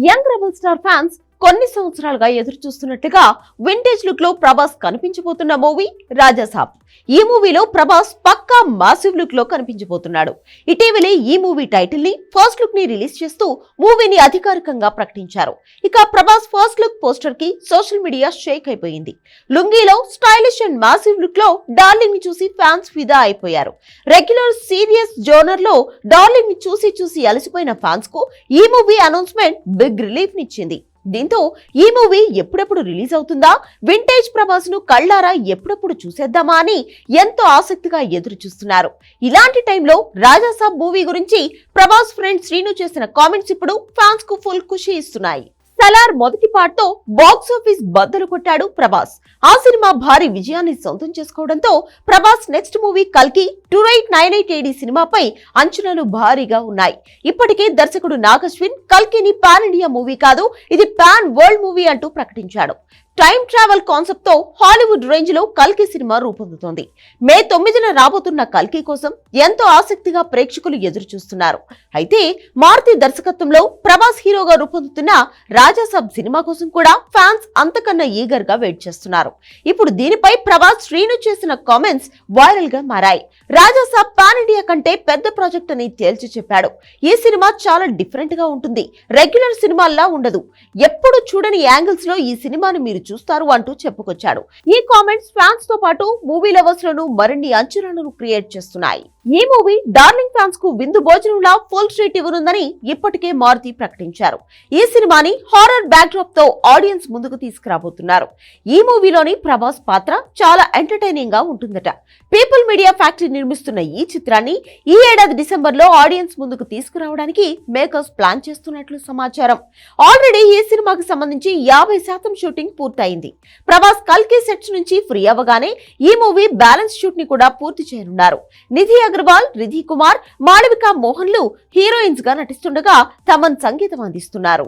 Young rebel star fans కొన్ని సంవత్సరాలుగా ఎదురు చూస్తున్నట్టుగా వింటేజ్ లుక్ లో ప్రభాస్ కనిపించబోతున్న మూవీ రాజాసాబ్. ఈ మూవీలో ప్రభాస్ పక్కా మాసివ్ లుక్ లో కనిపించబోతున్నాడు. ఇటీవలే ఈ మూవీ టైటిల్ ని, ఫస్ట్ లుక్ ని రిలీజ్ చేస్తూ మూవీని అధికారికంగా ప్రకటించారు. ఇక ప్రభాస్ ఫస్ట్ లుక్ పోస్టర్ కి సోషల్ మీడియా షేక్ అయిపోయింది. లుంగీలో స్టైలిష్ అండ్ మాసివ్ లుక్ లో డార్లింగ్ ని చూసి ఫ్యాన్స్ ఫిదా అయిపోయారు. రెగ్యులర్ సీరియస్ జోనర్ లో డార్లింగ్ ని చూసి అలసిపోయిన ఫ్యాన్స్ కు ఈ మూవీ అనౌన్స్మెంట్ బిగ్ రిలీఫ్ నిచ్చింది. దీంతో ఈ మూవీ ఎప్పుడెప్పుడు రిలీజ్ అవుతుందా, వింటేజ్ ప్రభాస్ ను కళ్ళారా ఎప్పుడెప్పుడు చూసేద్దామా అని ఎంతో ఆసక్తిగా ఎదురు చూస్తున్నారు. ఇలాంటి టైంలో రాజాసాబ్ మూవీ గురించి ప్రభాస్ ఫ్రెండ్ శ్రీను చేసిన కామెంట్స్ ఇప్పుడు ఫ్యాన్స్ కు ఫుల్ ఖుషి ఇస్తున్నాయి. సలార్ మొదటి పార్ట్ తో బాక్స్ ఆఫీస్ బద్దలు కొట్టాడు ప్రభాస్. ఆ సినిమా భారీ విజయాన్ని సొంతం చేసుకోవడంతో ప్రభాస్ నెక్స్ట్ మూవీ కల్కి 2898 AD సినిమాపై అంచనాలు భారీగా ఉన్నాయి. ఇప్పటికే దర్శకుడు నాగశ్విన్ కల్కిని పాన్ ఇండియా మూవీ కాదు, ఇది పాన్ వరల్డ్ మూవీ అంటూ ప్రకటించాడు. టైం ట్రావెల్ కాన్సెప్ట్ తో హాలీవుడ్ రేంజ్ లో కల్కి సినిమా రూపొందుతోంది. మే 9న రాబోతున్న కల్కి కోసం ఎంతో ఆసక్తిగా ప్రేక్షకులు ఎదురు చూస్తున్నారు. అయితే మారుతి దర్శకత్వంలో ప్రభాస్ హీరోగా రూపొందుతున్న రాజాసాబ్ సినిమా కోసం కూడా ఫ్యాన్స్ అంతకన్నా ఈగర్ గా వెయిట్ చేస్తున్నారు. ఇప్పుడు దీనిపై ప్రభాస్ శ్రీను చేసిన కామెంట్స్ వైరల్ గా మారాయి. రాజాసాబ్ పాన్ ఇండియా కంటే పెద్ద ప్రాజెక్ట్ అని తేల్చి చెప్పాడు. ఈ సినిమా చాలా డిఫరెంట్ గా ఉంటుంది, రెగ్యులర్ సినిమాల్లా ఉండదు, ఎప్పుడు చూడని యాంగిల్స్ లో ఈ సినిమాను మీరు చూస్తారు అంటూ చెప్పుకొచ్చాడు. ఈ కామెంట్స్ ఫ్యాన్స్ తో పాటు మూవీ లవర్స్ లను మరిన్ని అంచనాలను క్రియేట్ చేస్తున్నాయి. ఈ మూవీ డార్లింగ్ ఫ్యాన్స్ కు విందు భోజనంలా ఫుల్ ట్రీట్ ఇవ్వనుందని ఇప్పటికే మారుతి ప్రకటించారు. ఈ సినిమాని హారర్ బ్యాక్ డ్రాప్ తో ఆడియన్స్ ముందుకు తీసుకురాబోతున్నారు. ఈ మూవీలోని ప్రభాస్ పాత్ర చాలా ఎంటర్టైనింగ్ గా ఉంటుందట. పీపుల్ మీడియా ఫ్యాక్టరీ నిర్మిస్తున్న ఈ చిత్రాన్ని ఈ ఏడాది డిసెంబర్ లో ఆడియన్స్ ముందుకు తీసుకురావడానికి మేకర్స్ ప్లాన్ చేస్తున్నట్లు సమాచారం. ఆల్రెడీ ఈ సినిమాకి సంబంధించి 50% షూటింగ్ పూర్తయింది. ప్రభాస్ కల్కి సెట్స్ నుంచి ఫ్రీ అవ్వగానే ఈ మూవీ బ్యాలెన్స్ షూట్ ని కూడా పూర్తి చేయనున్నారు. నిధి అగర్వాల్, రిధి కుమార్, మాళవిక మోహన్లు హీరోయిన్స్ గా నటిస్తుండగా తమన్ సంగీతం అందిస్తున్నారు.